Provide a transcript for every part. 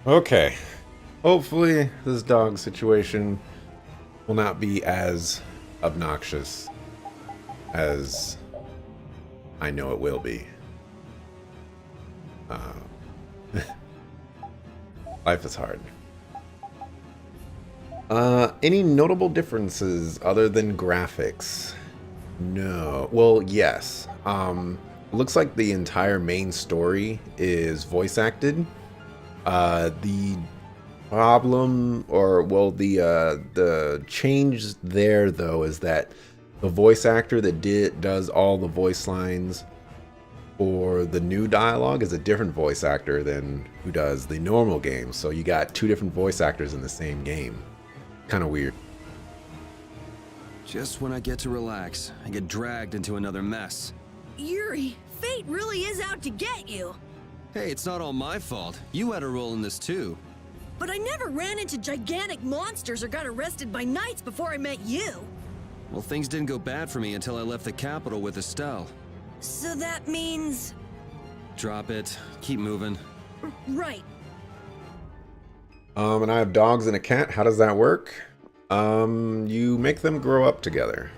Okay. Hopefully, this dog situation will not be as obnoxious as I know it will be. Uh, life is hard. Any notable differences other than graphics? No. Well, yes. Looks like the entire main story is voice acted. The problem, or well, the change there though is that the voice actor that does all the voice lines for the new dialogue is a different voice actor than who does the normal game. So you got two different voice actors in the same game. Kind of weird. Just when I get to relax, I get dragged into another mess. Yuri, fate really is out to get you. Hey, it's not all my fault. You had a role in this too. But I never ran into gigantic monsters or got arrested by knights before I met you. Well, things didn't go bad for me until I left the capital with Estelle. So that means... Drop it. Keep moving. Right. And I have dogs and a cat. How does that work? You make them grow up together.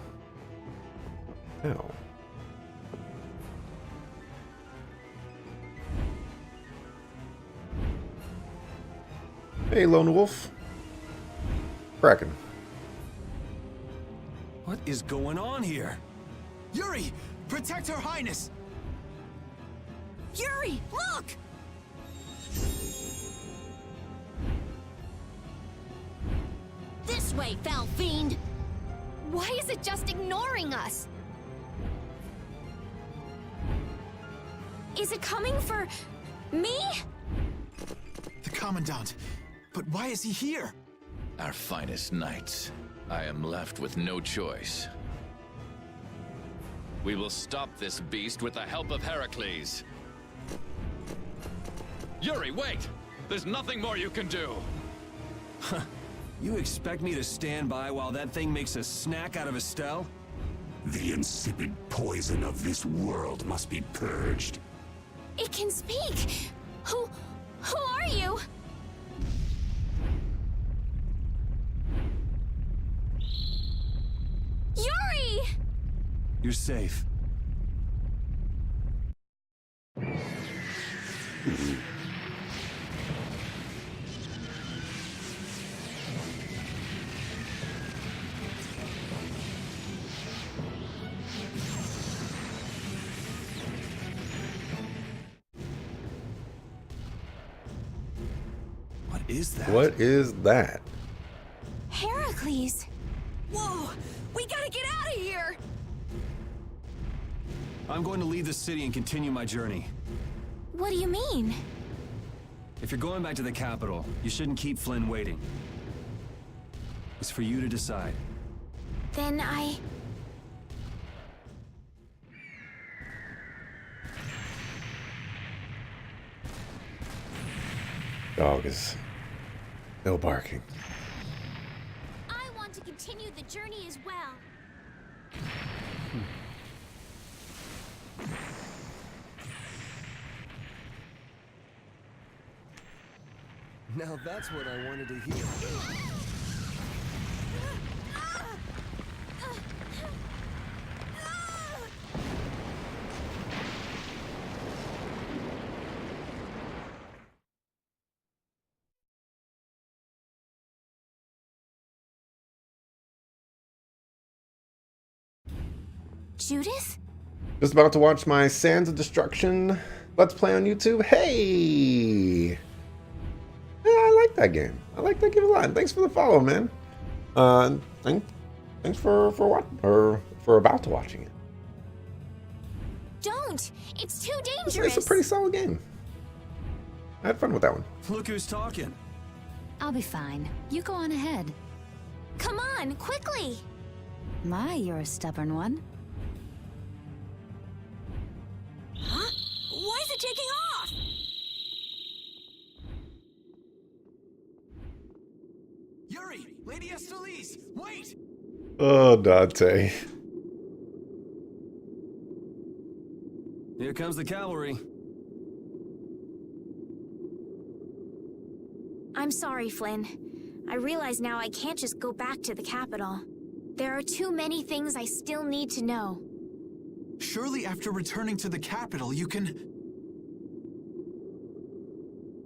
Oh. Hey, Lone Wolf. Kraken. What is going on here? Yuri, protect Her Highness! Yuri, look! This way, foul fiend! Why is it just ignoring us? Is it coming for... me? The Commandant. But why is he here? Our finest knights. I am left with no choice. We will stop this beast with the help of Heracles. Yuri, wait! There's nothing more you can do! You expect me to stand by while that thing makes a snack out of Estelle? The insipid poison of this world must be purged. It can speak! Who are you? Yuri! You're safe. What is that? What is that? Heracles! Whoa! We gotta get out of here! I'm going to leave the city and continue my journey. What do you mean? If you're going back to the capital, you shouldn't keep Flynn waiting. It's for you to decide. Then Dog is still barking. I want to continue the journey as well. Now that's what I wanted to hear. Judith? Just about to watch my Sands of Destruction Let's Play on YouTube. Hey! Yeah, I like that game. I like that game a lot. Thanks for the follow, man. Thanks for about to watching it. Don't! It's too It's dangerous! a pretty solid game. I had fun with that one. Look who's talking. I'll be fine. You go on ahead. Come on, quickly! My, you're a stubborn one. Huh? Why is it taking off? Yuri, Lady Estellise, wait! Oh, Dante. Here comes the cavalry. I'm sorry, Flynn. I realize now I can't just go back to the capital. There are too many things I still need to know. Surely after returning to the capital, you can...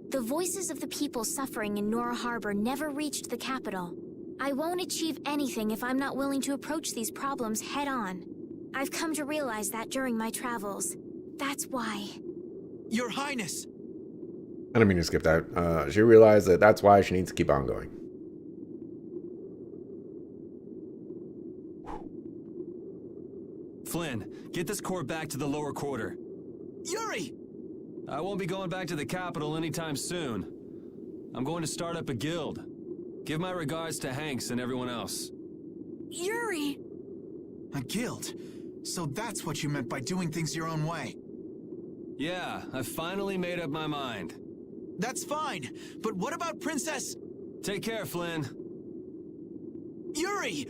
The voices of the people suffering in Nora Harbor never reached the capital. I won't achieve anything if I'm not willing to approach these problems head-on. I've come to realize that during my travels. That's why. Your Highness! I don't mean to skip that. She realized that that's why she needs to keep on going. Flynn, get this core back to the lower quarter. Yuri! I won't be going back to the capital anytime soon. I'm going to start up a guild. Give my regards to Hanks and everyone else. Yuri! A guild? So that's what you meant by doing things your own way. Yeah, I've finally made up my mind. That's fine, but what about Princess... Take care, Flynn. Yuri!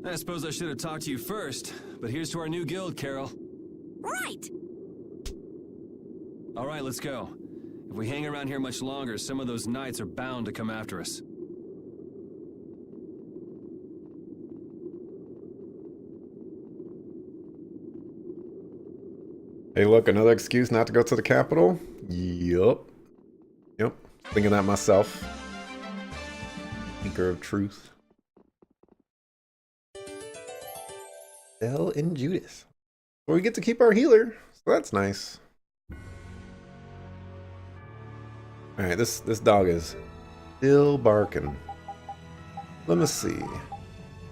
I suppose I should have talked to you first, but here's to our new guild, Carol. Right! All right, let's go. If we hang around here much longer, some of those knights are bound to come after us. Hey, look, another excuse not to go to the capital? Yup. Yep. Thinking that myself. Speaker of truth. Belle and Judas. Well, we get to keep our healer, so that's nice. Alright, this dog is still barking. Let me see.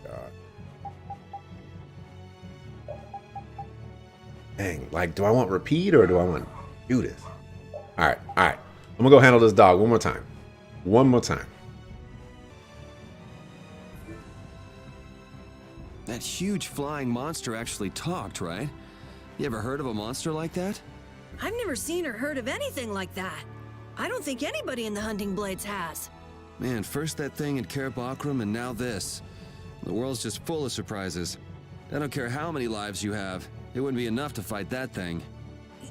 God. Dang, like, do I want repeat or do I want Judas? Alright. I'm gonna go handle this dog one more time. One more time. That huge flying monster actually talked, right? You ever heard of a monster like that? I've never seen or heard of anything like that. I don't think anybody in the Hunting Blades has. Man, first that thing in Cair Bakram and now this. The world's just full of surprises. I don't care how many lives you have, it wouldn't be enough to fight that thing.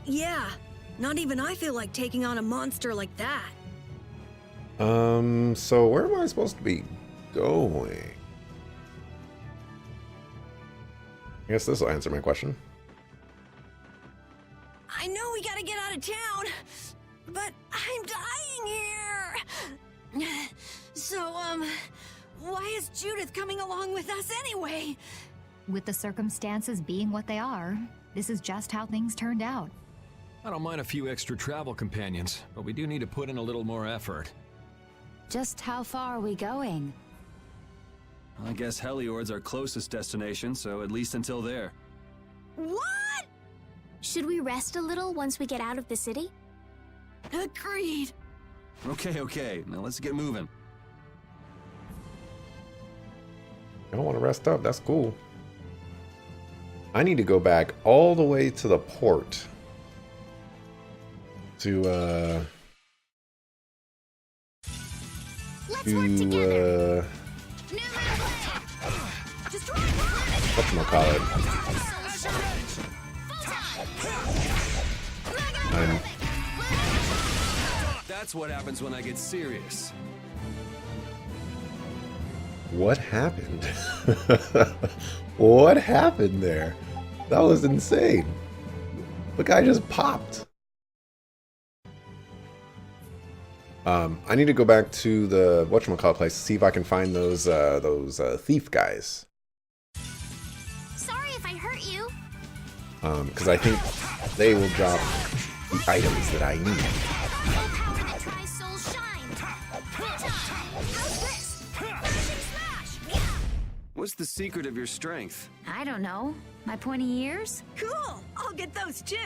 Yeah, not even I feel like taking on a monster like that. So where am I supposed to be going? I guess this will answer my question. I know we gotta get out of town, but I'm dying here. So, why is Judith coming along with us anyway? With the circumstances being what they are, this is just how things turned out. I don't mind a few extra travel companions, but we do need to put in a little more effort. Just how far are we going? I guess Heliord's our closest destination, so at least until there. What? Should we rest a little once we get out of the city? Agreed. Okay, now let's get moving. I don't want to rest up. That's cool. I need to go back all the way to the port to Let's work together. Whatchamacallit? That's what happens when I get serious. What happened? What happened there? That was insane. The guy just popped. I need to go back to the whatchamacallit place to see if I can find those thief guys. Sorry if I hurt you. Because I think they will drop the items that I need. My soul shines. How's this? Finishing smash. What's the secret of your strength? I don't know. My pointy ears? Cool. I'll get those too.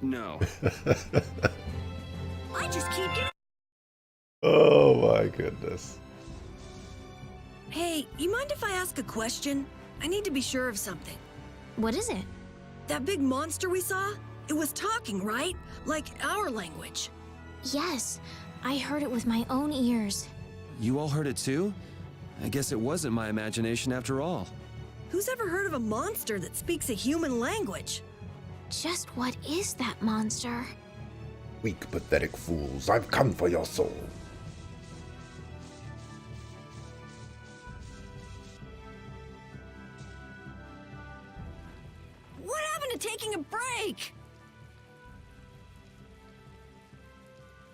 No. I just keep getting... Oh my goodness. Hey, you mind if I ask a question? I need to be sure of something. What is it? That big monster we saw? It was talking, right? Like our language. Yes, I heard it with my own ears. You all heard it too? I guess it wasn't my imagination after all. Who's ever heard of a monster that speaks a human language? Just what is that monster? Weak, pathetic fools, I've come for your soul. What happened to taking a break?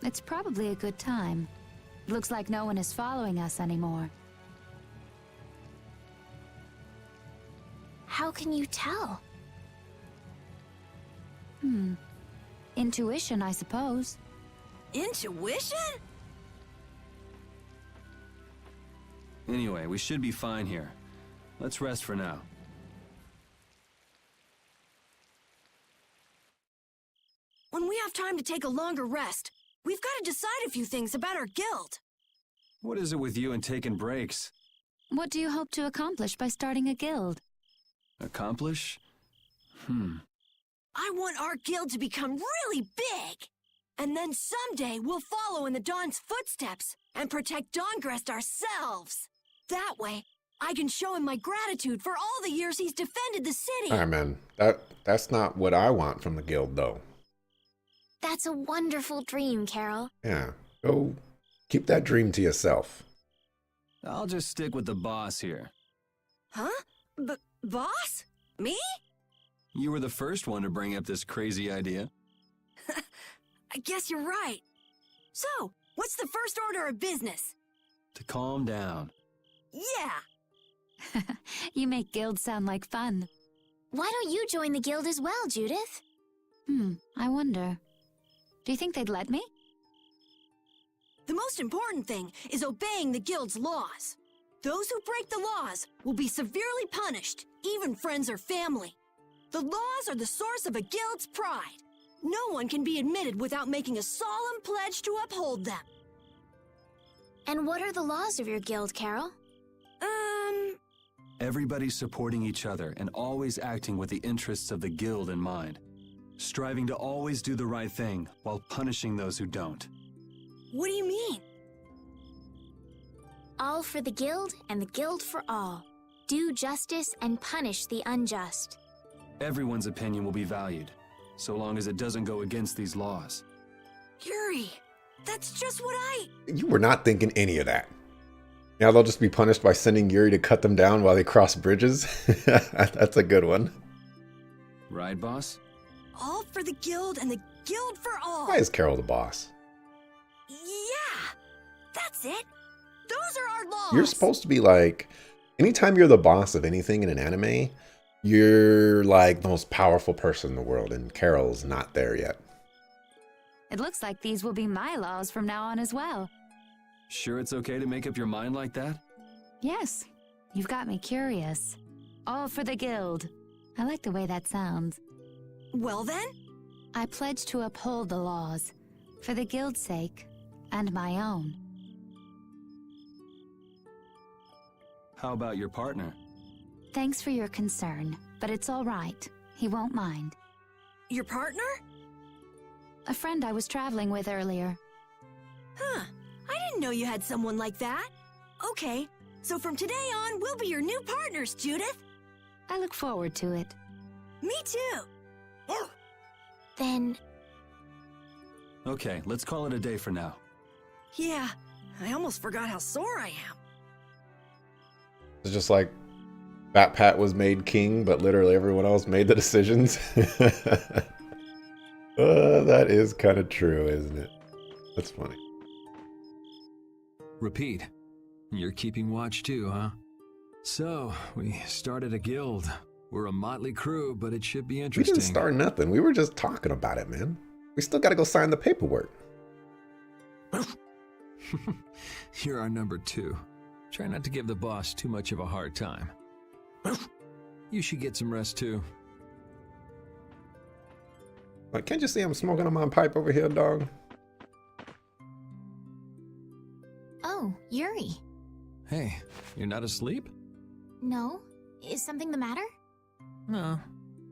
It's probably a good time. Looks like no one is following us anymore. How can you tell? Intuition, I suppose. Intuition? Anyway, we should be fine here. Let's rest for now. When we have time to take a longer rest, we've got to decide a few things about our guild. What is it with you and taking breaks? What do you hope to accomplish by starting a guild? Accomplish? I want our guild to become really big. And then someday we'll follow in the Dawn's footsteps and protect Dawngrest ourselves. That way, I can show him my gratitude for all the years he's defended the city. All right, man. That's not what I want from the guild, though. That's a wonderful dream, Carol. Yeah. Go keep that dream to yourself. I'll just stick with the boss here. Huh? Boss? Me? You were the first one to bring up this crazy idea. I guess you're right. So, what's the first order of business? To calm down. Yeah! You make guilds sound like fun. Why don't you join the guild as well, Judith? I wonder. Do you think they'd let me? The most important thing is obeying the guild's laws. Those who break the laws will be severely punished, even friends or family. The laws are the source of a guild's pride. No one can be admitted without making a solemn pledge to uphold them. And what are the laws of your guild, Carol? Everybody's supporting each other and always acting with the interests of the guild in mind. Striving to always do the right thing while punishing those who don't. What do you mean? All for the guild and the guild for all. Do justice and punish the unjust. Everyone's opinion will be valued, so long as it doesn't go against these laws. Yuri, that's just what You were not thinking any of that. Now they'll just be punished by sending Yuri to cut them down while they cross bridges. That's a good one. Right, boss? All for the guild and the guild for all. Why is Carol the boss? Yeah, that's it. Those are our laws. You're supposed to be like, anytime you're the boss of anything in an anime, you're like the most powerful person in the world, and Carol's not there yet. It looks like these will be my laws from now on as well. Sure it's okay to make up your mind like that? Yes, you've got me curious. All for the guild. I like the way that sounds. Well then? I pledge to uphold the laws, for the guild's sake, and my own. How about your partner? Thanks for your concern, but it's all right. He won't mind. Your partner? A friend I was traveling with earlier. Huh. I didn't know you had someone like that. Okay, so from today on, we'll be your new partners, Judith. I look forward to it. Me too. Then, Okay, let's call it a day for now. Yeah, I almost forgot how sore I am. It's just like Fat Pat was made king, but literally everyone else made the decisions. That is kind of true, isn't it? That's funny. Repeat. You're keeping watch too, huh? So, we started a guild. We're a motley crew, but it should be We interesting. didn't start nothing. We were just talking about it, man. We still got to go sign the paperwork. You're our number 2. Try not to give the boss too much of a hard time. You should get some rest too. Like, can't you see I'm smoking on my pipe over here, dog? oh, Yuri. Hey, you're not asleep? No? Is something the matter? No.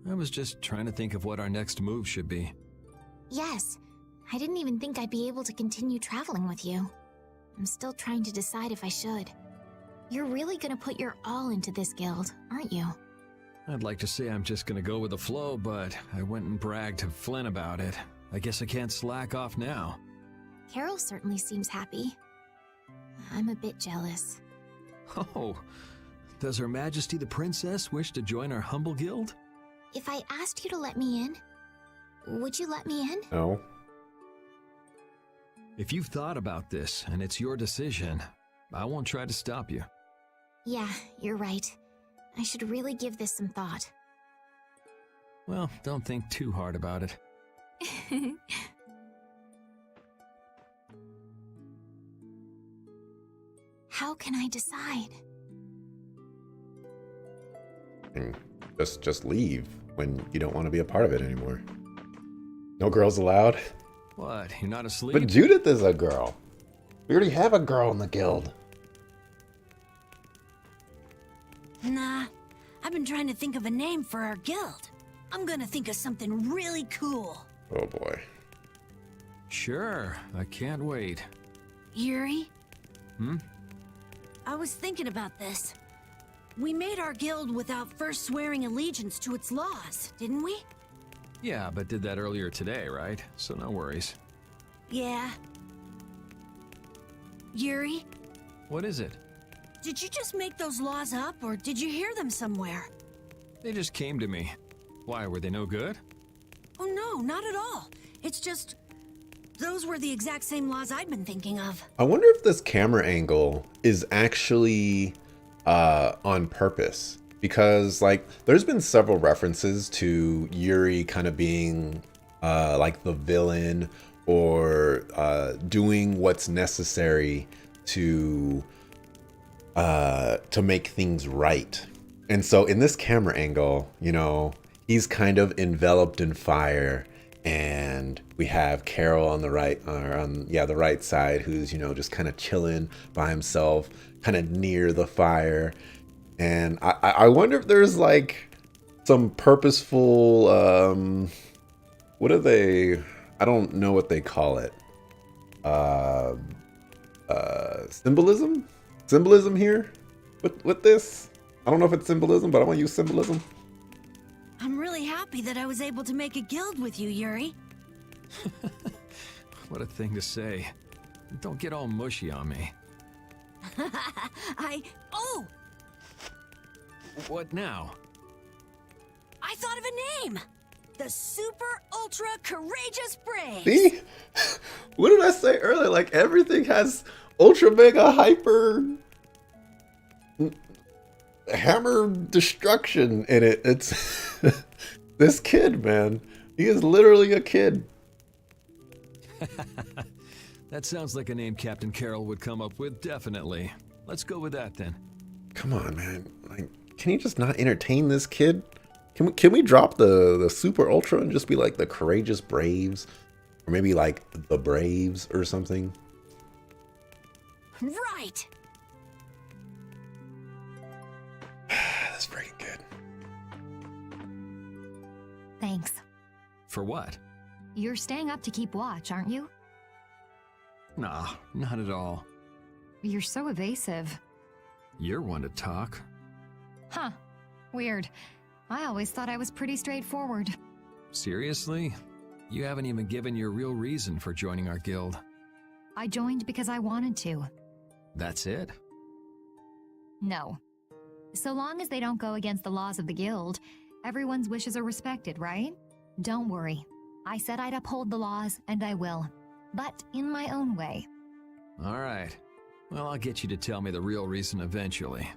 I was just trying to think of what our next move should be. Yes. I didn't even think I'd be able to continue traveling with you. I'm still trying to decide if I should. You're really gonna put your all into this guild, aren't you? I'd like to say I'm just gonna go with the flow, but I went and bragged to Flynn about it. I guess I can't slack off now. Carol certainly seems happy. I'm a bit jealous. Oh, does Her Majesty the Princess wish to join our humble guild? If I asked you to let me in, would you let me in? No. If you've thought about this and it's your decision, I won't try to stop you. Yeah, you're right. I should really give this some thought. Well, don't think too hard about it. How can I decide? And just leave when you don't want to be a part of it anymore. No girls allowed. What, you're not asleep? But Judith is a girl. We already have a girl in the guild. Nah, I've been trying to think of a name for our guild. I'm gonna think of something really cool. Oh boy. Sure, I can't wait. Yuri? Hmm? I was thinking about this. We made our guild without first swearing allegiance to its laws, didn't we? Yeah, but did that earlier today, right? So no worries. Yeah. Yuri, What is it? did you just make those laws up, or did you hear them somewhere? They just came to me. Why, were they no good? Oh no, not at all. It's just... those were the exact same laws I'd been thinking of. I wonder if this camera angle is actually on purpose. Because, like, there's been several references to Yuri kind of being like the villain or doing what's necessary to make things right. And so in this camera angle, you know, he's kind of enveloped in fire, and we have Carol on the right, or on the right side, who's, you know, just kind of chilling by himself, kind of near the fire. And I wonder if there's like some purposeful what are they? I don't know what they call it. Symbolism here with this. I don't know if it's symbolism, but I want to use symbolism. I'm really happy that I was able to make a guild with you, Yuri. What a thing to say. Don't get all mushy on me. Oh! What now? I thought of a name! The Super Ultra Courageous Braves! See? What did I say earlier? Like, everything has ultra mega hyper hammer destruction in it. It's this kid, man. He is literally a kid. That sounds like a name Captain Carroll would come up with, definitely. Let's go with that then. Come on, man. Like, can you just not entertain this kid? Can we drop the super ultra and just be like the Courageous Braves? Or maybe like the Braves or something? Right! That's freaking good. Thanks. For what? You're staying up to keep watch, aren't you? Nah, not at all. You're so evasive. You're one to talk. Huh. Weird. I always thought I was pretty straightforward. Seriously? You haven't even given your real reason for joining our guild. I joined because I wanted to. That's it? No. So long as they don't go against the laws of the guild, everyone's wishes are respected, right? Don't worry. I said I'd uphold the laws, and I will. But in my own way. All right. Well, I'll get you to tell me the real reason eventually.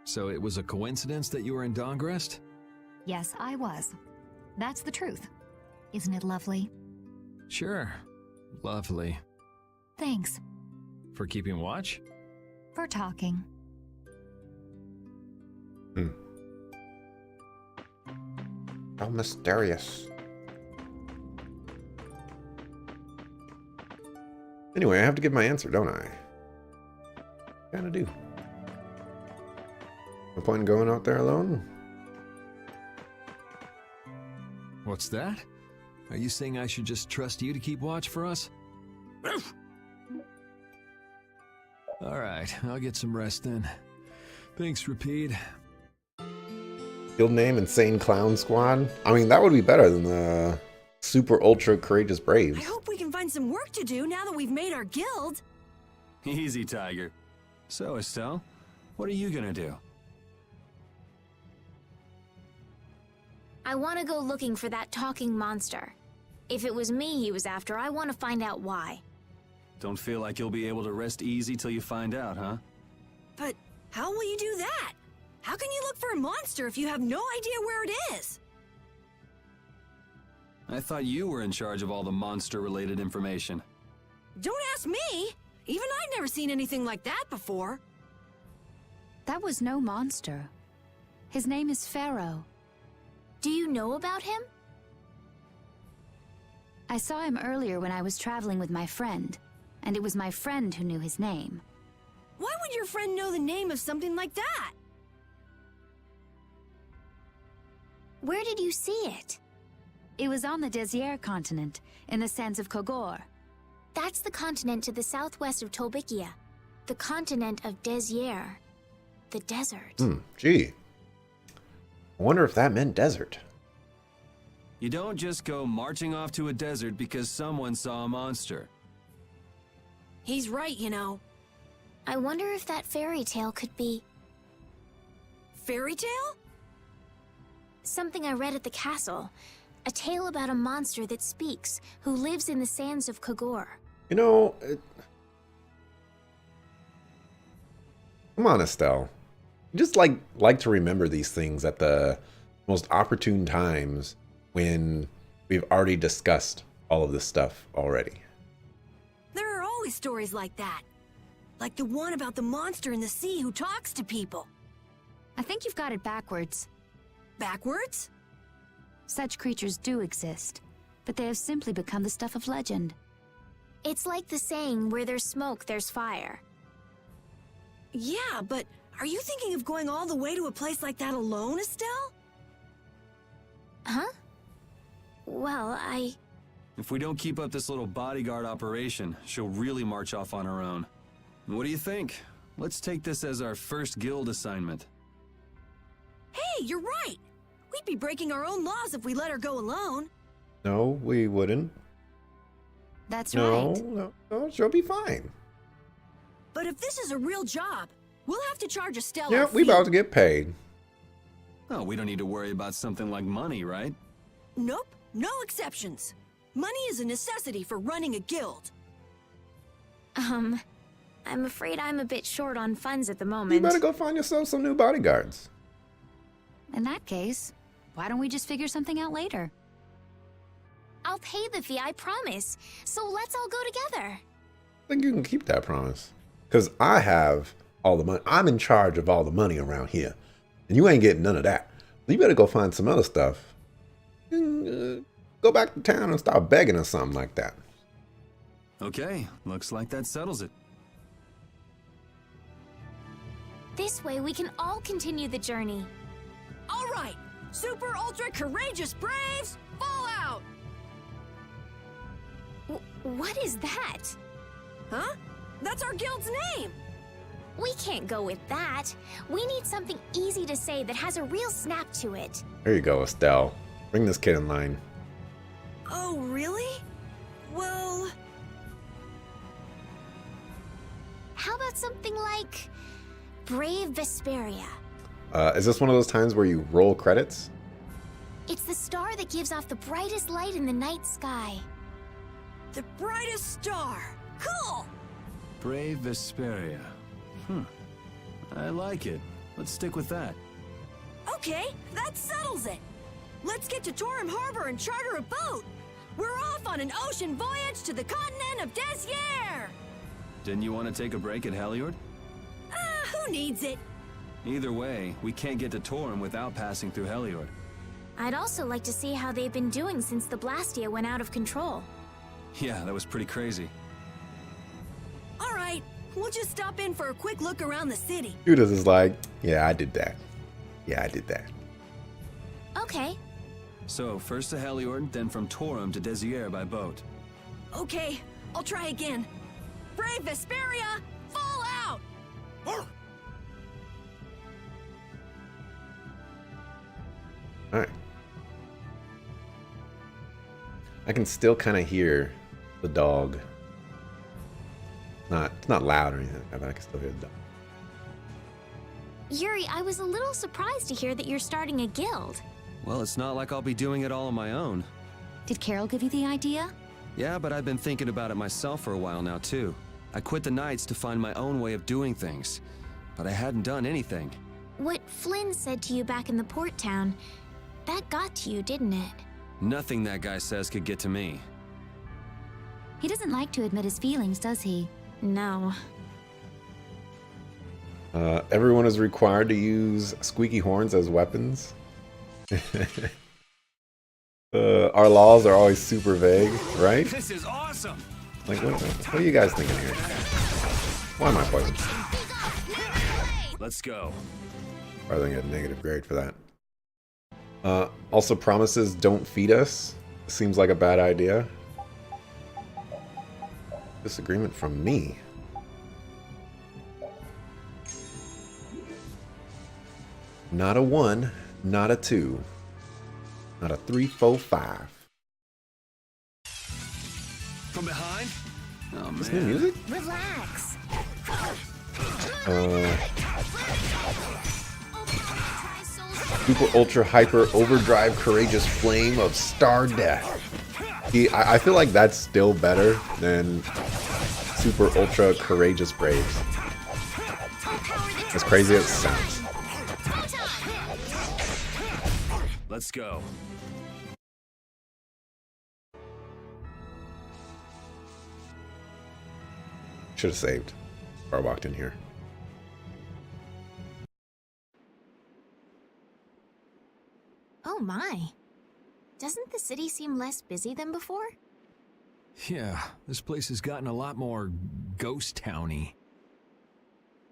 So it was a coincidence that you were in Dawngrest? Yes, I was. That's the truth. Isn't it lovely? Sure. Lovely. Thanks. For keeping watch? For talking. How mysterious. Anyway, I have to give my answer, don't I? Kinda do. No point in going out there alone? What's that? Are you saying I should just trust you to keep watch for us? All right, I'll get some rest then. Thanks, Rapide. Guild name, Insane Clown Squad. I mean, that would be better than the Super Ultra Courageous Braves. I hope we can find some work to do now that we've made our guild. Easy, Tiger. So, Estelle, what are you gonna do? I want to go looking for that talking monster. If it was me he was after, I want to find out why. Don't feel like you'll be able to rest easy till you find out, huh? But how will you do that? How can you look for a monster if you have no idea where it is? I thought you were in charge of all the monster-related information. Don't ask me! Even I've never seen anything like that before. That was no monster. His name is Pharaoh. Do you know about him? I saw him earlier when I was traveling with my friend, and it was my friend who knew his name. Why would your friend know the name of something like that? Where did you see it? It was on the Desier continent, in the sands of Kogor. That's the continent to the southwest of Tolbikia. The continent of Desier. The desert. Gee. I wonder if that meant desert. You don't just go marching off to a desert because someone saw a monster. He's right, you know. I wonder if that fairy tale could be... Fairy tale? Something I read at the castle. A tale about a monster that speaks, who lives in the sands of Kogor. You know, come on, Estelle. You just like to remember these things at the most opportune times when we've already discussed all of this stuff already. There are always stories like that. Like the one about the monster in the sea who talks to people. I think you've got it backwards. Backwards? Such creatures do exist, but they have simply become the stuff of legend. It's like the saying, where there's smoke, there's fire. Yeah, but are you thinking of going all the way to a place like that alone, Estelle? Huh? Well, If we don't keep up this little bodyguard operation, she'll really march off on her own. What do you think? Let's take this as our first guild assignment. Hey, you're right! We'd be breaking our own laws if we let her go alone. No, we wouldn't. That's No, right. no, she'll be fine. But if this is a real job, we'll have to charge Estelle Yeah, a we fee. about to get paid. Oh, we don't need to worry about something like money, right? Nope, no exceptions. Money is a necessity for running a guild. I'm afraid I'm a bit short on funds at the You moment. better go find yourself some new bodyguards. In that case, why don't we just figure something out later? I'll pay the fee, I promise. So let's all go together. I think you can keep that promise. Because I have all the money. I'm in charge of all the money around here. And you ain't getting none of that. You better go find some other stuff. And, go back to town and start begging or something like that. Okay, looks like that settles it. This way we can all continue the journey. All right, super ultra courageous braves, fall out! What is that? Huh? That's our guild's name! We can't go with that. We need something easy to say that has a real snap to it. There you go, Estelle. Bring this kid in line. Oh, really? Well... How about something like... Brave Vesperia? Is this one of those times where you roll credits? It's the star that gives off the brightest light in the night sky. The brightest star! Cool! Brave Vesperia. I like it. Let's stick with that. Okay, that settles it! Let's get to Torim Harbor and charter a boat! We're off on an ocean voyage to the continent of Desier! Didn't you want to take a break at Heliord? Who needs it? Either way, we can't get to Torim without passing through Heliord. I'd also like to see how they've been doing since the Blastia went out of control. Yeah, that was pretty crazy. Alright, we'll just stop in for a quick look around the city. Judas is like, yeah, I did that. Yeah, I did that. Okay. So, first to Heliord, then from Torim to Desier by boat. Okay, I'll try again. Brave Vesperia, fall out! Alright. I can still kind of hear the dog. It's not loud or anything, but I can still hear the dog. Yuri, I was a little surprised to hear that you're starting a guild. Well, it's not like I'll be doing it all on my own. Did Carol give you the idea? Yeah, but I've been thinking about it myself for a while now, too. I quit the Knights to find my own way of doing things, but I hadn't done anything. What Flynn said to you back in the port town, that got to you, didn't it? Nothing that guy says could get to me. He doesn't like to admit his feelings, does he? No. Everyone is required to use squeaky horns as weapons. Our laws are always super vague, right? This is awesome. Like, what are you guys thinking here? Why am I poisoned? Let's go. Probably gonna get a negative grade for that. Also, promises don't feed us. Seems like a bad idea. Disagreement from me. Not a 1, not a 2, not a 3, 4, 5. From behind? Oh, Is new music? Relax. Super ultra hyper overdrive courageous flame of star death. I feel like that's still better than super ultra courageous braves. As crazy as it sounds. Let's go. Should have saved before I walked in here. Oh my. Doesn't the city seem less busy than before? Yeah, this place has gotten a lot more ghost towny.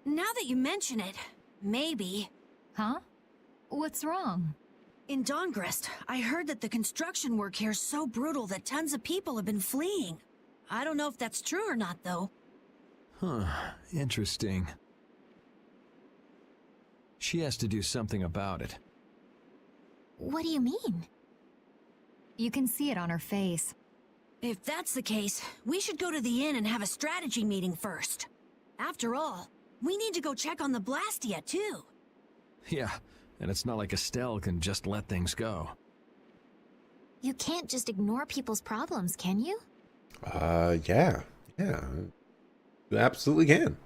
Now that you mention it, maybe. Huh? What's wrong? In Dongrest, I heard that the construction work here is so brutal that tons of people have been fleeing. I don't know if that's true or not, though. Huh, interesting. She has to do something about it. What do you mean? You can see it on her face. If that's the case, we should go to the inn and have a strategy meeting first. After all, we need to go check on the Blastia, too. Yeah, and it's not like Estelle can just let things go. You can't just ignore people's problems, can you? Yeah. You absolutely can.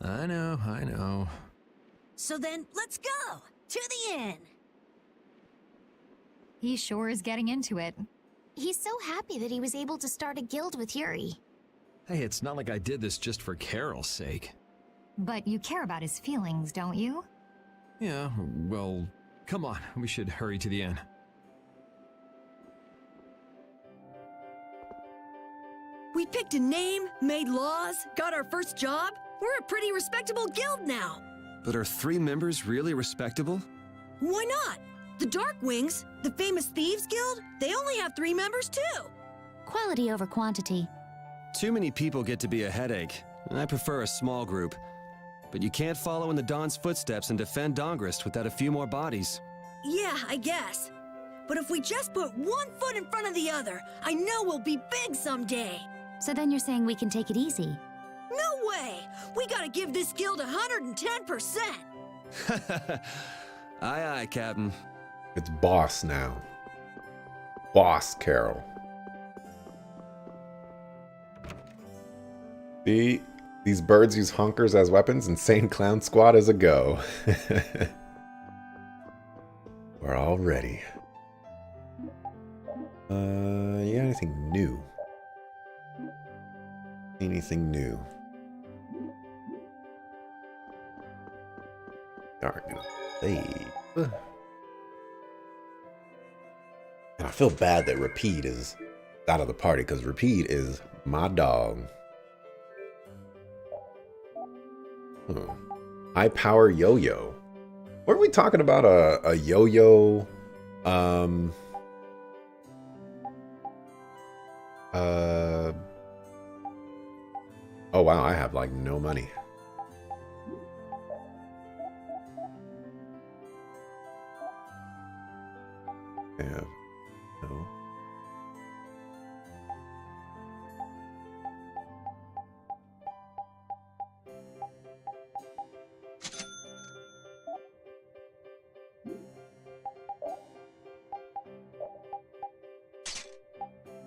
I know. So then, let's go! To the inn! He sure is getting into it. He's so happy that he was able to start a guild with Yuri. Hey, it's not like I did this just for Carol's sake. But you care about his feelings, don't you? Yeah, well, come on, we should hurry to the inn. We picked a name, made laws, got our first job. We're a pretty respectable guild now. But are 3 members really respectable? Why not? The Darkwings, the famous thieves guild, they only have 3 members too. Quality over quantity. Too many people get to be a headache, and I prefer a small group. But you can't follow in the Dawn's footsteps and defend Dongrest without a few more bodies. Yeah, I guess. But if we just put one foot in front of the other, I know we'll be big someday. So then you're saying we can take it easy? No way! We gotta give this guild 110%! Aye, aye, Captain. It's boss now. Boss Carol. See? These birds use honkers as weapons. Insane Clown Squad is a go. We're all ready. You got anything new? Anything new? Dark save. And I feel bad that Repeat is out of the party because Repeat is my dog. High power yo-yo. What are we talking about? A yo-yo? Oh wow, I have like no money.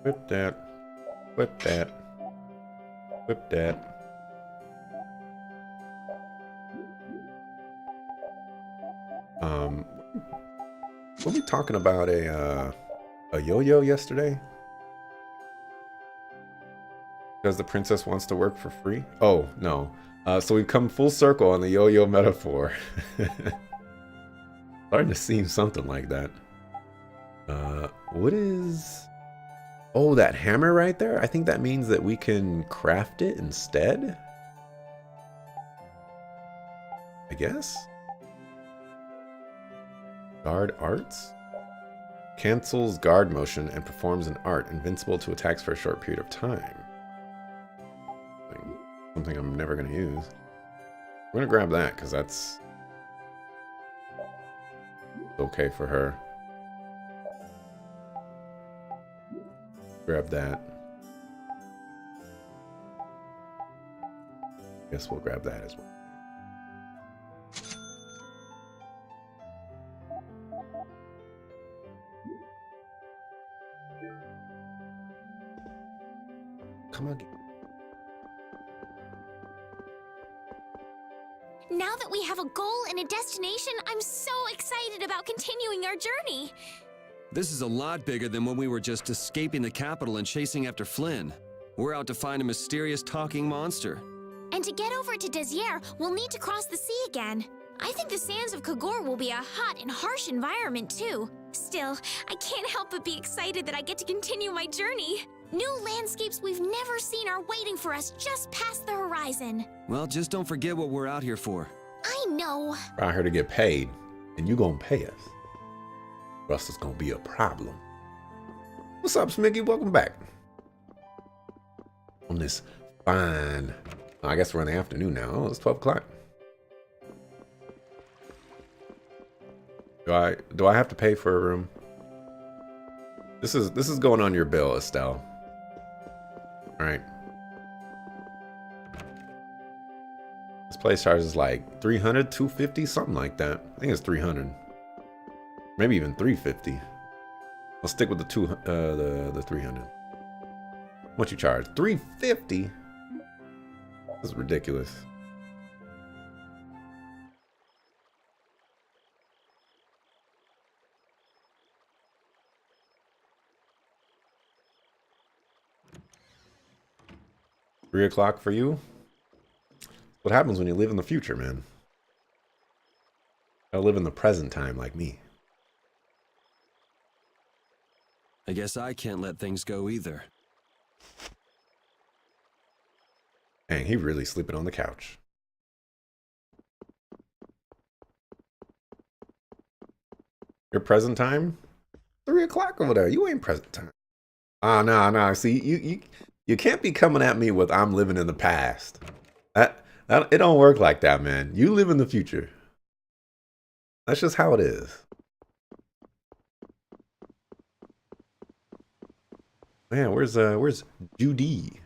Whip that. Whip that. Whip that. Were we talking about a yo-yo yesterday? Because the princess wants to work for free? Oh, no. So we've come full circle on the yo-yo metaphor. Starting to seem something like that. What is... Oh, that hammer right there? I think that means that we can craft it instead? I guess? Guard arts? Cancels guard motion and performs an art, invincible to attacks for a short period of time. Something I'm never going to use. I'm going to grab that because that's okay for her. Grab that. Guess we'll grab that as well. Come on. Now that we have a goal and a destination, I'm so excited about continuing our journey. This is a lot bigger than when we were just escaping the capital and chasing after Flynn. We're out to find a mysterious talking monster. And to get over to Desier, we'll need to cross the sea again. I think the sands of Kogor will be a hot and harsh environment, too. Still, I can't help but be excited that I get to continue my journey. New landscapes we've never seen are waiting for us just past the horizon. Well, just don't forget what we're out here for. I know. We're out here to get paid, and you gonna pay us. Or else it's gonna be a problem. What's up, Smiggy? Welcome back. On this fine... I guess we're in the afternoon now. Oh, it's 12 o'clock. Do I have to pay for a room? This is going on your bill, Estelle. All right. This place charges like 300, 250, something like that. I think it's 300. Maybe even 350. I'll stick with the 300. What you charge? 350? This is ridiculous. Three o'clock for you? What happens when you live in the future, man? Gotta live in the present time like me. I guess I can't let things go either. Dang, he really sleeping on the couch. Your present time? 3 o'clock over there. You ain't present time. Ah, nah. See, you can't be coming at me with I'm living in the past. That it don't work like that, man. You live in the future. That's just how it is. Man, where's Judy?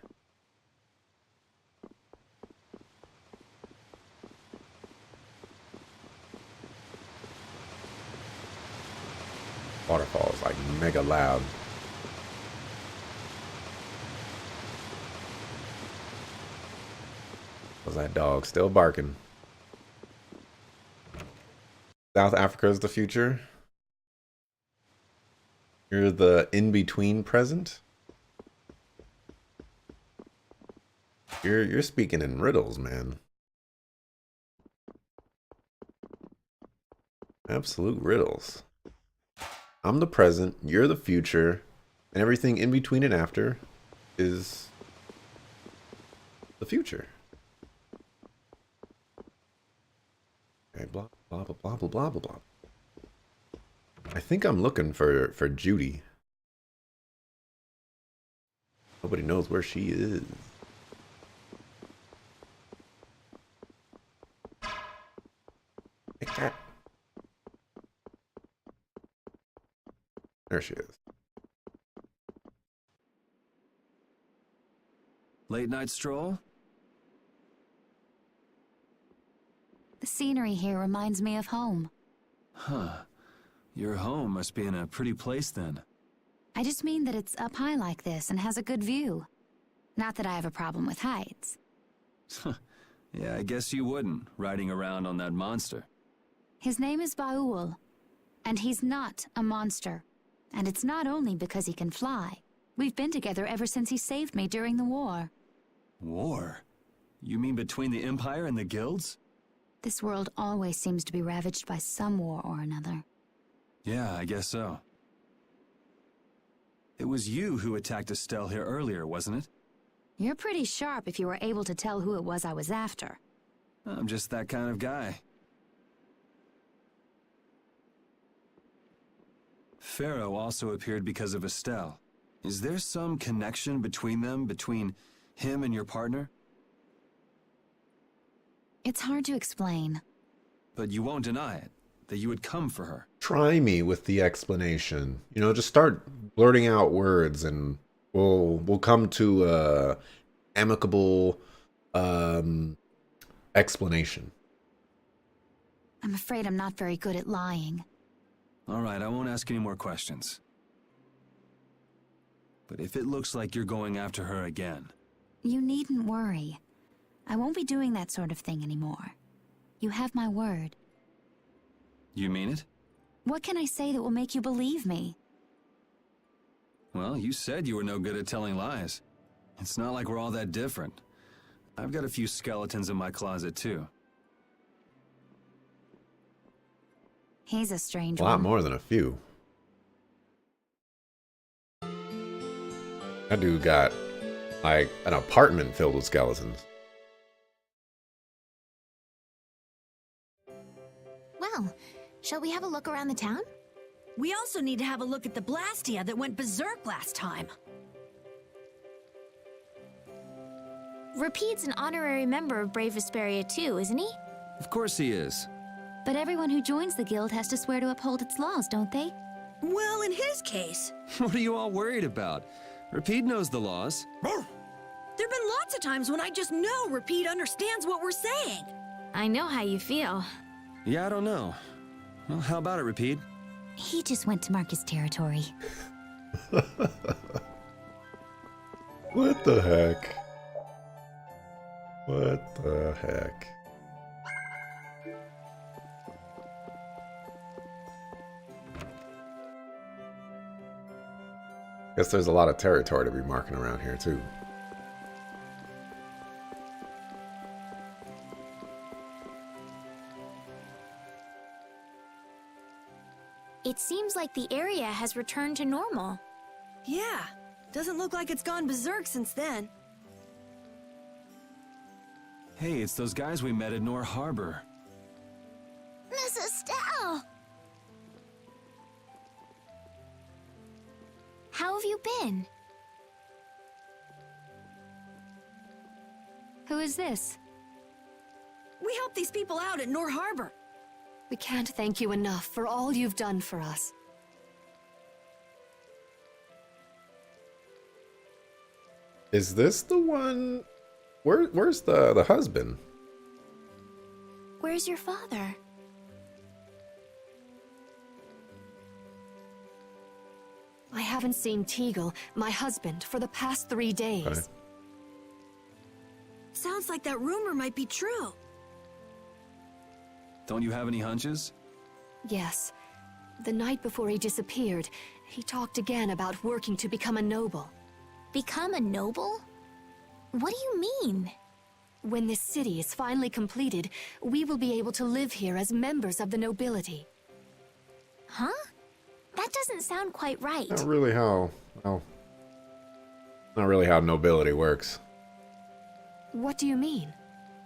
Waterfall is like mega loud. Was that dog still barking? South Africa is the future. You're the in-between present. You're speaking in riddles, man. Absolute riddles. I'm the present, you're the future, and everything in between and after is the future. Okay, blah blah blah blah blah blah blah blah. I think I'm looking for Judy. Nobody knows where she is. Take that. There she is. Late night stroll? The scenery here reminds me of home. Huh. Your home must be in a pretty place then. I just mean that it's up high like this and has a good view. Not that I have a problem with heights. Yeah, I guess you wouldn't, riding around on that monster. His name is Baul, and he's not a monster. And it's not only because he can fly. We've been together ever since he saved me during the war. War? You mean between the Empire and the guilds? This world always seems to be ravaged by some war or another. Yeah, I guess so. It was you who attacked Estelle here earlier, wasn't it? You're pretty sharp if you were able to tell who it was I was after. I'm just that kind of guy. Pharaoh also appeared because of Estelle. Is there some connection between them, between him and your partner? It's hard to explain. But you won't deny it, that you would come for her. Try me with the explanation. You know, just start blurting out words and we'll come to a amicable explanation. I'm afraid I'm not very good at lying. All right, I won't ask any more questions. But if it looks like you're going after her again... You needn't worry. I won't be doing that sort of thing anymore. You have my word. You mean it? What can I say that will make you believe me? Well, you said you were no good at telling lies. It's not like we're all that different. I've got a few skeletons in my closet, too. He's a strange A one. lot more than a few. That dude got, like, an apartment filled with skeletons. Well, shall we have a look around the town? We also need to have a look at the Blastia that went berserk last time. Rapide's an honorary member of Brave Vesperia too, isn't he? Of course he is. But everyone who joins the guild has to swear to uphold its laws, don't they? Well, in his case, What are you all worried about? Rapide knows the laws. there've been lots of times when I just know Rapide understands what we're saying. I know how you feel. Yeah, I don't know. Well, how about it, Rapide? He just went to mark his territory. What the heck? What the heck? Guess there's a lot of territory to be marking around here, too. It seems like the area has returned to normal. Yeah, doesn't look like it's gone berserk since then. Hey, it's those guys we met at Nor Harbor. Miss Estelle! How have you been? Who is this? We helped these people out at Nor Harbor. We can't thank you enough for all you've done for us. Is this the one? Where's the husband? Where's your father? I haven't seen Teagle, my husband, for the past 3 days. Okay. Sounds like that rumor might be true. Don't you have any hunches? Yes. The night before he disappeared, he talked again about working to become a noble. Become a noble? What do you mean? When this city is finally completed, we will be able to live here as members of the nobility. Huh? That doesn't sound quite right. Not really how. Well, not really how nobility works. What do you mean?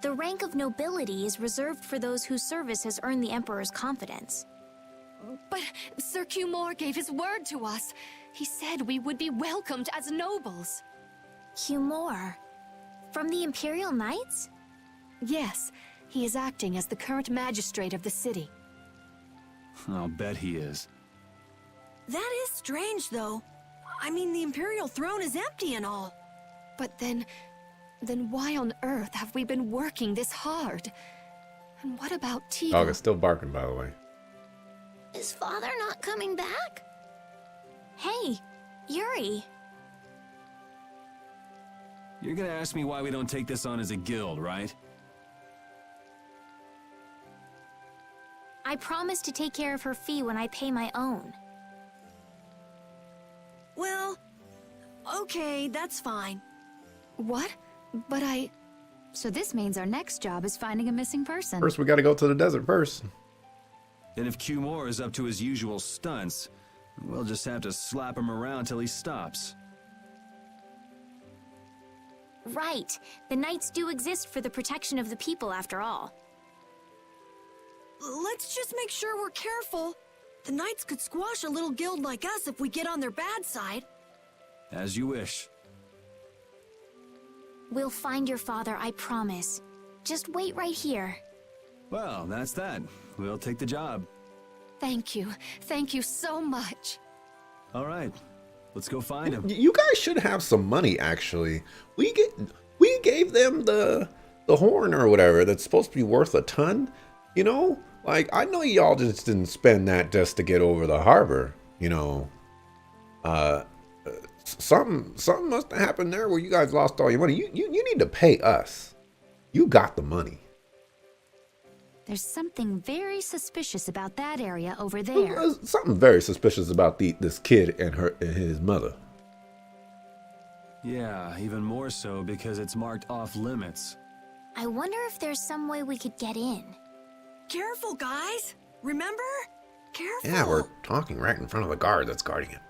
The rank of nobility is reserved for those whose service has earned the Emperor's confidence. But Sir Cumore gave his word to us. He said we would be welcomed as nobles. Cumore? From the Imperial Knights? Yes, he is acting as the current magistrate of the city. I'll bet he is. That is strange, though. I mean, the Imperial throne is empty and all. But then why on earth have we been working this hard? And what about Teagle? Dog is still barking, by the way. Is father not coming back? Hey, Yuri, You're gonna ask me why we don't take this on as a guild, right? I promised to take care of her fee when I pay my own. Well, okay, that's fine. What? But So this means our next job is finding a missing person. First, we got to go to the desert first. And if Q Moore is up to his usual stunts, we'll just have to slap him around till he stops. Right. The Knights do exist for the protection of the people, after all. Let's just make sure we're careful. The Knights could squash a little guild like us if we get on their bad side. As you wish. We'll find your father, I promise. Just wait right here. Well, that's that. We'll take the job. Thank you. Thank you so much. All right. Let's go find him. You guys should have some money, actually. We gave them the horn or whatever that's supposed to be worth a ton. You know, like, I know y'all just didn't spend that just to get over the harbor. You know, something must have happened there where you guys lost all your money. You need to pay us. You got the money. There's something very suspicious about that area over there. There's something very suspicious about this kid and his mother. Yeah, even more so because it's marked off limits. I wonder if there's some way we could get in. Careful, guys. Remember? Careful. Yeah, we're talking right in front of the guard that's guarding it.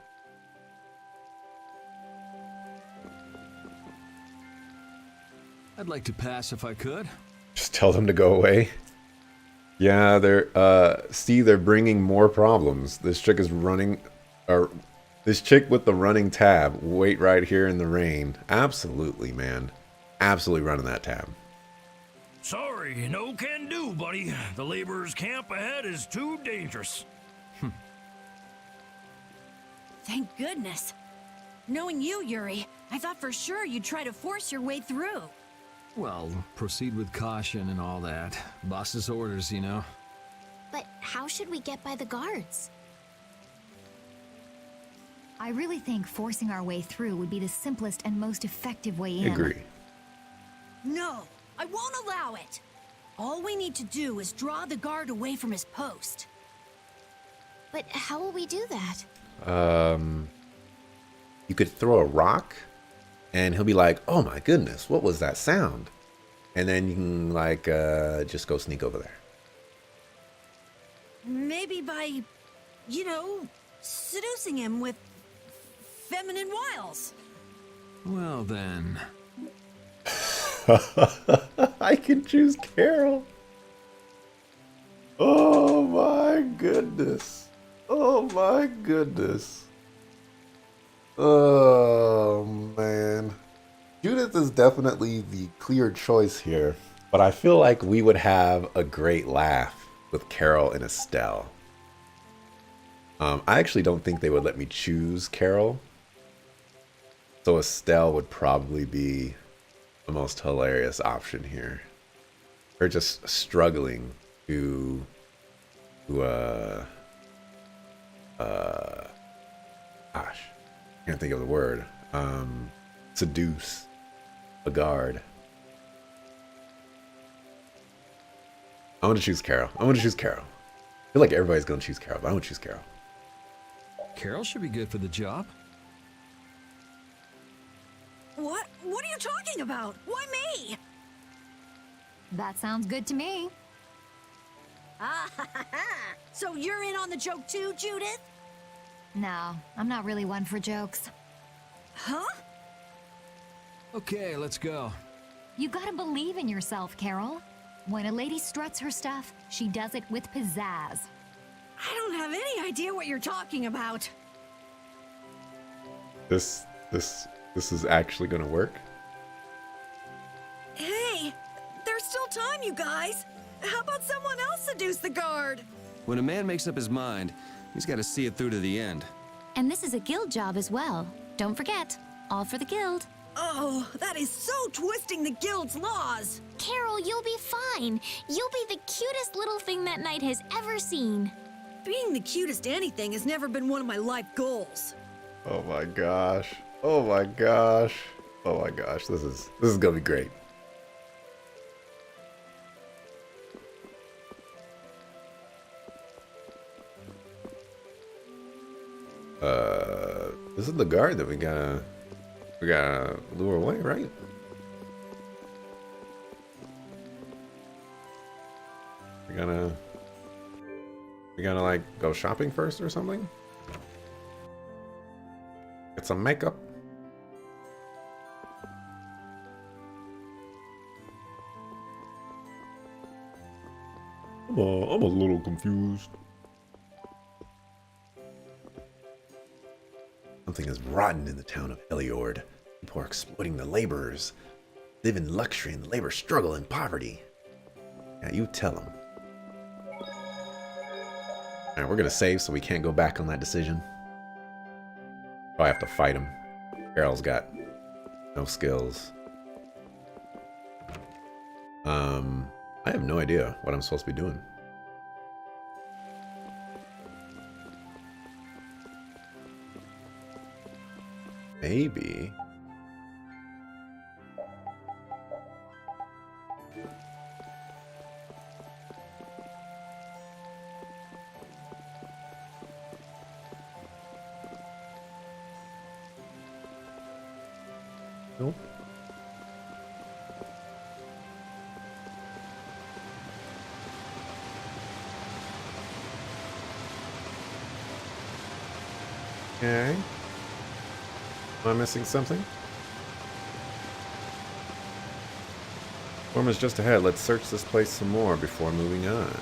I'd like to pass if I could. Just tell them to go away. Yeah, they're bringing more problems. This chick is running, or this chick with the running tab. Wait right here in the rain. Absolutely, man. Absolutely running that tab. Sorry, no can do, buddy. The laborers' camp ahead is too dangerous. Thank goodness. Knowing you, Yuri, I thought for sure you'd try to force your way through. Well, proceed with caution and all that. Boss's orders, you know. But how should we get by the guards? I really think forcing our way through would be the simplest and most effective way in. Agree. No, I won't allow it. All we need to do is draw the guard away from his post. But how will we do that? You could throw a rock, and he'll be like, "Oh my goodness, what was that sound?" And then you can like just go sneak over there. Maybe by, seducing him with feminine wiles. Well then. I can choose Carol. Oh my goodness. Oh my goodness. Oh man. Judith is definitely the clear choice here, but I feel like we would have a great laugh with Carol and Estelle. I actually don't think they would let me choose Carol, so Estelle would probably be the most hilarious option here. Or just struggling to gosh, can't think of the word. Seduce a guard. I want to choose Carol. I want to choose Carol. I feel like everybody's going to choose Carol, but I want to choose Carol. Carol should be good for the job. What are you talking about? Why me? That sounds good to me. Ah, ha, ha, ha. So you're in on the joke too, Judith? No, I'm not really one for jokes. Huh? Okay, let's go. You gotta believe in yourself, Carol. When a lady struts her stuff, she does it with pizzazz. I don't have any idea what you're talking about. This is actually going to work. Hey, there's still time, you guys. How about someone else seduce the guard? When a man makes up his mind, he's got to see it through to the end. And this is a guild job as well. Don't forget, all for the guild. Oh, that is so twisting the guild's laws. Carol, you'll be fine. You'll be the cutest little thing that knight has ever seen. Being the cutest anything has never been one of my life goals. Oh my gosh. Oh my gosh. Oh my gosh. This is gonna be great. This is the guard that we gotta lure away, right? We gotta like go shopping first or something? Get some makeup. I'm a little confused. Something is rotten in the town of Heliord. People are exploiting the laborers. Live in luxury and the labor struggle in poverty. Yeah, you tell them. Alright, we're gonna save so we can't go back on that decision. Probably have to fight him. Carol's got no skills. I have no idea what I'm supposed to be doing. Maybe. Nope. Okay. Am I missing something? Storm is just ahead. Let's search this place some more before moving on.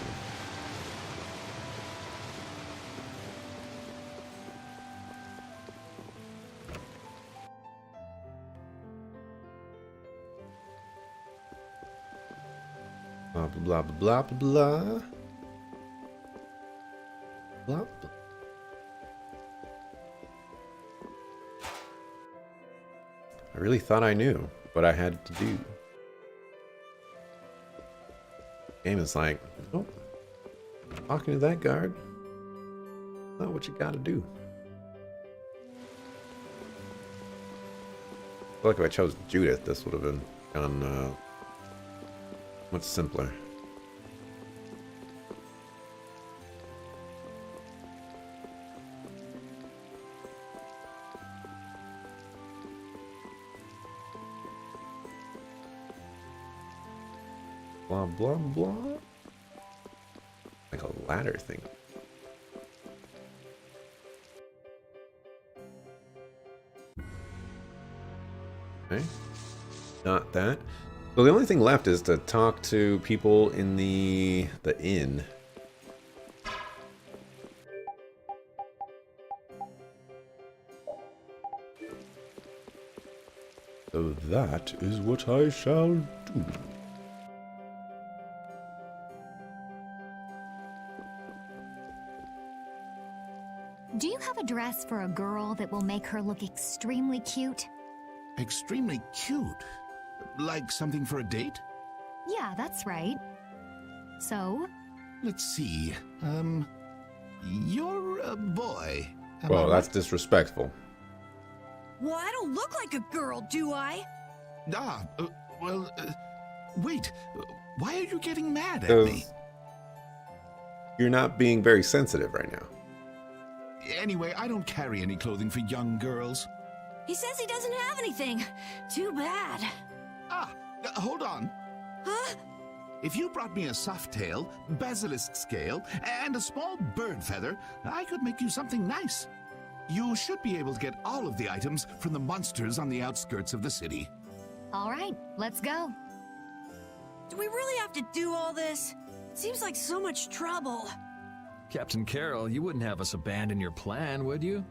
Blah blah blah blah blah blah. Blah blah. I really thought I knew what I had to do. Game is like, nope. Talking to that guard. Not what you gotta do. I feel like if I chose Judith, this would have been gone much simpler. Blah blah blah. Like a ladder thing. Okay. Not that. So the only thing left is to talk to people in the inn. So that is what I shall do. Do you have a dress for a girl that will make her look extremely cute? Extremely cute? Like something for a date? Yeah, that's right. So? Let's see. You're a boy. Well, that's disrespectful. Well, I don't look like a girl, do I? Wait. Why are you getting mad at me? You're not being very sensitive right now. Anyway, I don't carry any clothing for young girls. He says he doesn't have anything. Too bad. Hold on. Huh? If you brought me a soft tail, basilisk scale, and a small bird feather, I could make you something nice. You should be able to get all of the items from the monsters on the outskirts of the city. All right, let's go. Do we really have to do all this? It seems like so much trouble. Captain Carroll, you wouldn't have us abandon your plan, would you?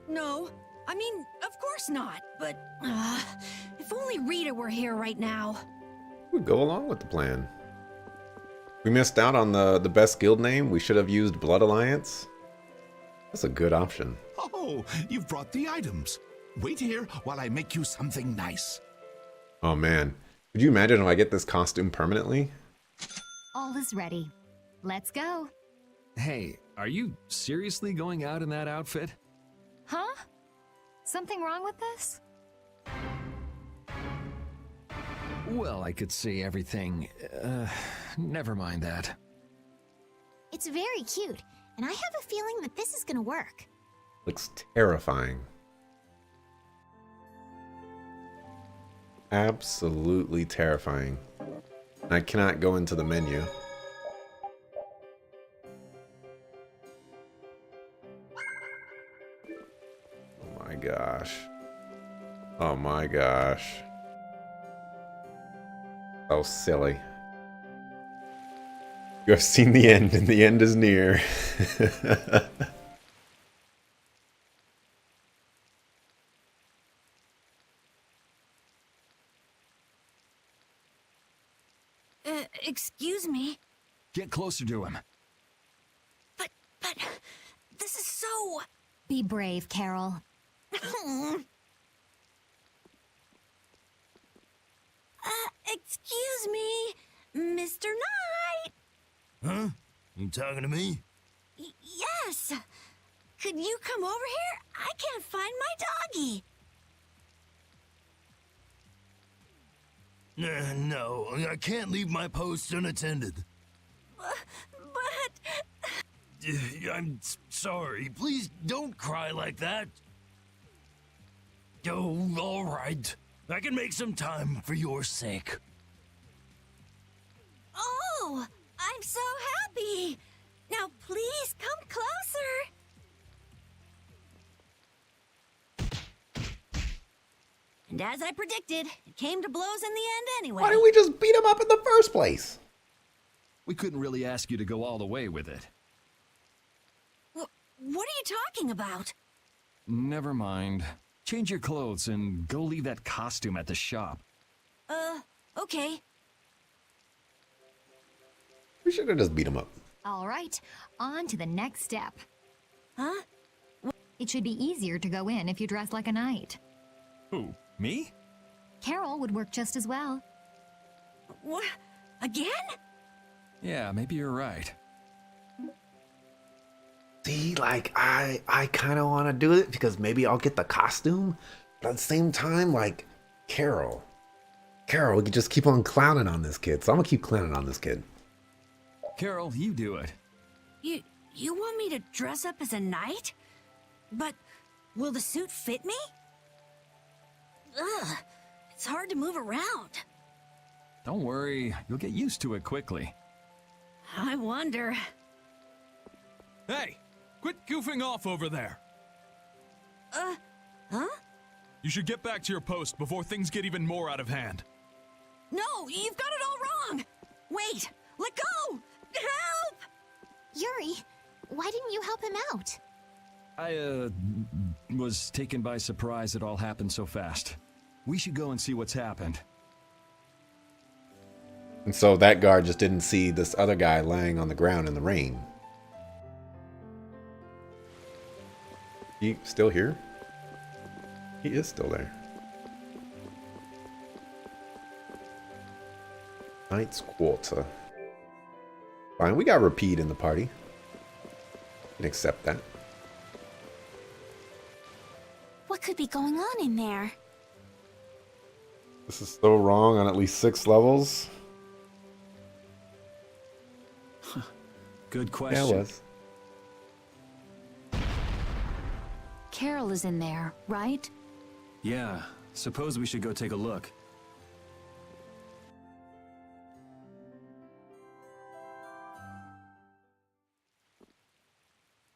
No. I mean, of course not, but if only Rita were here right now. We go along with the plan. We missed out on the best guild name. We should have used Blood Alliance. That's a good option. Oh, you've brought the items. Wait here while I make you something nice. Oh man, could you imagine if I get this costume permanently? All is ready. Let's go. Hey, are you seriously going out in that outfit? Huh? Something wrong with this? Well, I could see everything. Never mind that. It's very cute, and I have a feeling that this is gonna work. Looks terrifying. Absolutely terrifying. I cannot go into the menu. Oh my gosh. Oh my gosh. So silly. You have seen the end, and the end is near. Excuse me, Get closer to him. but this is so... Be brave, Carol. Excuse me, Mr. Knight. Huh? You talking to me? Yes. Could you come over here? I can't find my doggy. No, I can't leave my post unattended. But... I'm sorry. Please don't cry like that. Oh, all right. I can make some time for your sake. Oh, I'm so happy. Now please come closer. And as I predicted, it came to blows in the end anyway. Why didn't we just beat him up in the first place? We couldn't really ask you to go all the way with it. What are you talking about? Never mind. Change your clothes and go leave that costume at the shop. Okay. We should have just beat him up. All right, on to the next step. Huh? It should be easier to go in if you dress like a knight. Who, me? Carol would work just as well. What? Again? Yeah, maybe you're right. See, like, I kind of want to do it because maybe I'll get the costume. But at the same time, like, Carol, we could just keep on clowning on this kid. So I'm going to keep clowning on this kid. Carol, you do it. You want me to dress up as a knight? But will the suit fit me? Ugh, it's hard to move around. Don't worry, you'll get used to it quickly. I wonder. Hey, quit goofing off over there. Huh? You should get back to your post before things get even more out of hand. No, you've got it all wrong. Wait, let go. Help! Yuri, why didn't you help him out? I, was taken by surprise it all happened so fast. We should go and see what's happened. And so that guard just didn't see this other guy laying on the ground in the rain. He still here? He is still there. Knight's Quarter. Fine, we got Repeat in the party. Can accept that. What could be going on in there? This is still wrong on at least 6 levels. Good Yeah, question. it was. Carol is in there, right? Yeah, suppose we should go take a look.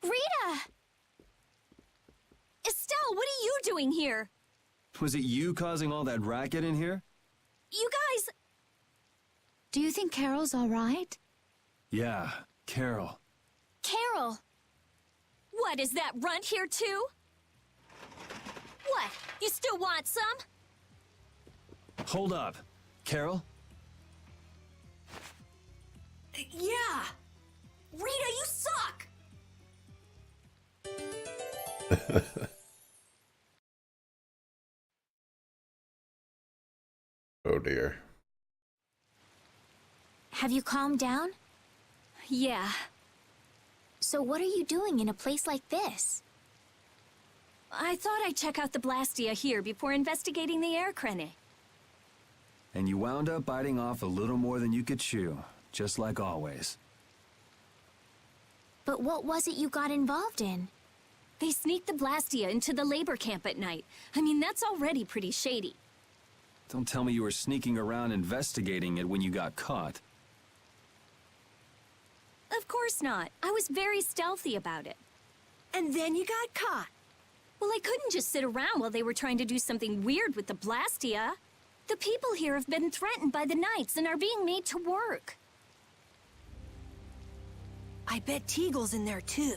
Rita! Estelle, what are you doing here? Was it you causing all that racket in here? You guys... Do you think Carol's all right? Yeah, Carol. Carol! What, is that runt here too? What, you still want some? Hold up. Carol? Yeah. Rita, you suck. Oh dear. Have you calmed down? Yeah. So what are you doing in a place like this? I thought I'd check out the Blastia here before investigating the air crane. And you wound up biting off a little more than you could chew, just like always. But what was it you got involved in? They sneaked the Blastia into the labor camp at night. I mean, that's already pretty shady. Don't tell me you were sneaking around investigating it when you got caught. Of course not. I was very stealthy about it. And then you got caught. Well, I couldn't just sit around while they were trying to do something weird with the Blastia. The people here have been threatened by the Knights and are being made to work. I bet Teagle's in there too.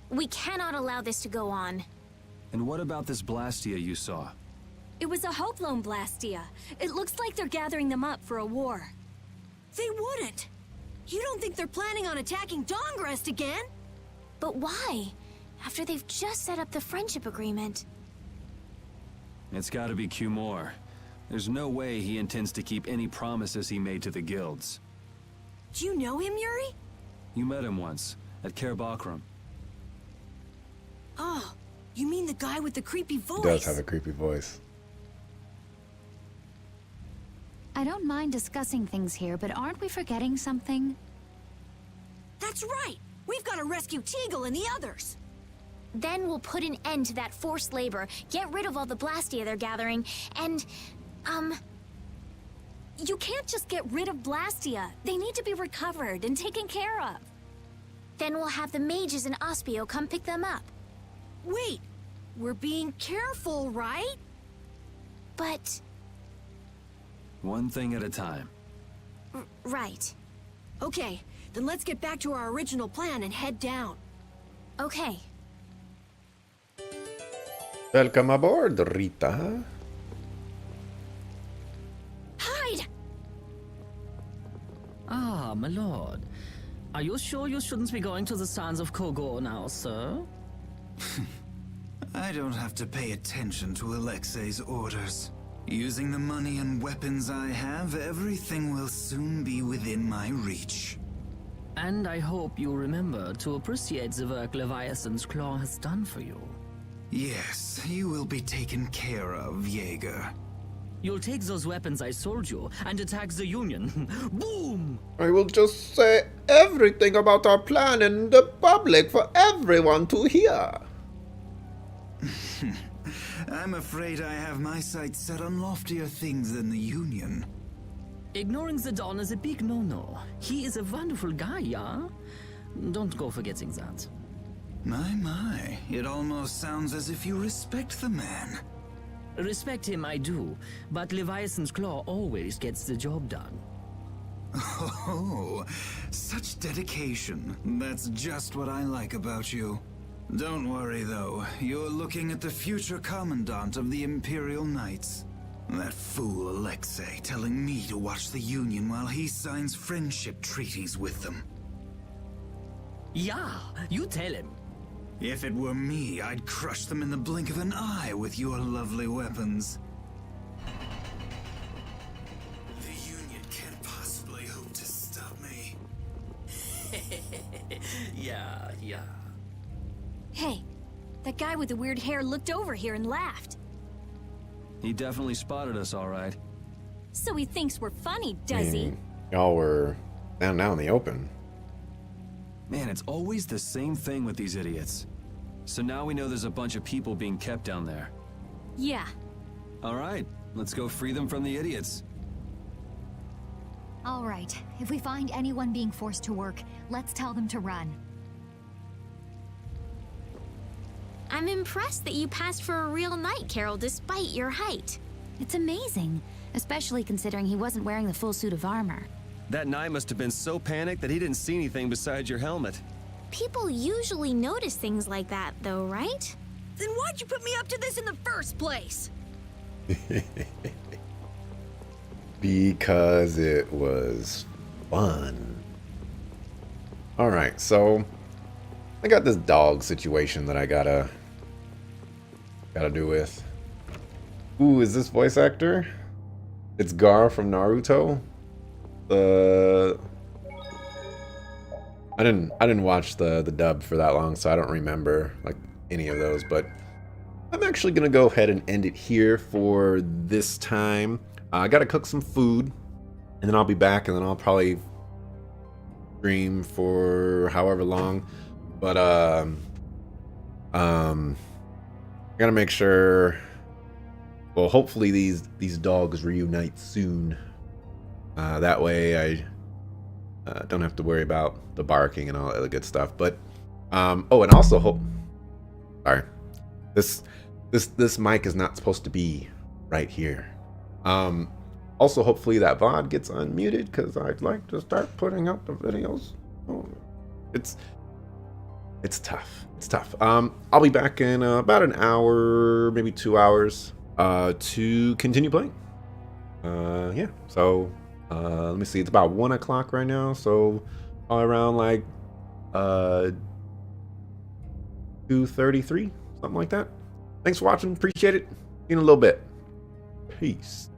We cannot allow this to go on. And what about this Blastia you saw? It was a Hope Loan Blastia. It looks like they're gathering them up for a war. They wouldn't. You don't think they're planning on attacking Dawngrest again? But why? After they've just set up the friendship agreement. It's gotta be Cumore. There's no way he intends to keep any promises he made to the guilds. Do you know him, Yuri? You met him once, at Cair Bakram. Oh, you mean the guy with the creepy voice? He does have a creepy voice. I don't mind discussing things here, but aren't we forgetting something? That's right! We've got to rescue Teagle and the others! Then we'll put an end to that forced labor, get rid of all the Blastia they're gathering, and, You can't just get rid of Blastia. They need to be recovered and taken care of. Then we'll have the mages and Ospio come pick them up. Wait! We're being careful, right? But... One thing at a time. Right. Okay, then let's get back to our original plan and head down. Okay. Welcome aboard, Rita. Hide! Ah, my lord. Are you sure you shouldn't be going to the Sands of Kogor now, sir? I don't have to pay attention to Alexei's orders. Using the money and weapons I have, everything will soon be within my reach. And I hope you remember to appreciate the work Leviathan's Claw has done for you. Yes, you will be taken care of, Jaeger. You'll take those weapons I sold you and attack the Union. Boom! I will just say everything about our plan in the public for everyone to hear. I'm afraid I have my sights set on loftier things than the Union. Ignoring the Don is a big no-no. He is a wonderful guy, yeah? Don't go forgetting that. My, it almost sounds as if you respect the man. Respect him I do, but Leviathan's Claw always gets the job done. Oh, such dedication. That's just what I like about you. Don't worry though, you're looking at the future commandant of the Imperial Knights. That fool Alexei telling me to watch the Union while he signs friendship treaties with them. Yeah, you tell him. If it were me, I'd crush them in the blink of an eye with your lovely weapons. The Union can't possibly hope to stop me. Yeah. Hey, that guy with the weird hair looked over here and laughed. He definitely spotted us, all right. So he thinks we're funny, does he? Y'all were down now in the open. Man, it's always the same thing with these idiots. So now we know there's a bunch of people being kept down there. Yeah. All right, let's go free them from the idiots. All right, if we find anyone being forced to work, let's tell them to run. I'm impressed that you passed for a real knight, Carol, despite your height. It's amazing, especially considering he wasn't wearing the full suit of armor. That knight must have been so panicked that he didn't see anything besides your helmet. People usually notice things like that, though, right? Then why'd you put me up to this in the first place? Because it was fun. Alright, so I got this dog situation that I gotta do with. Ooh, is this voice actor? It's Gar from Naruto. I didn't watch the dub for that long, so I don't remember like any of those, but I'm actually going to go ahead and end it here for this time. I got to cook some food, and then I'll be back, and then I'll probably stream for however long. But I got to make sure. Well, hopefully these dogs reunite soon. That way I don't have to worry about the barking and all that other good stuff. But oh, and also sorry, this mic is not supposed to be right here. Also, hopefully that VOD gets unmuted, because I'd like to start putting out the videos. Oh, it's tough. It's tough. I'll be back in about an hour, maybe 2 hours, to continue playing. Yeah. So let me see. It's about 1 o'clock right now. So all around like 2:33, something like that. Thanks for watching. Appreciate it. See you in a little bit. Peace.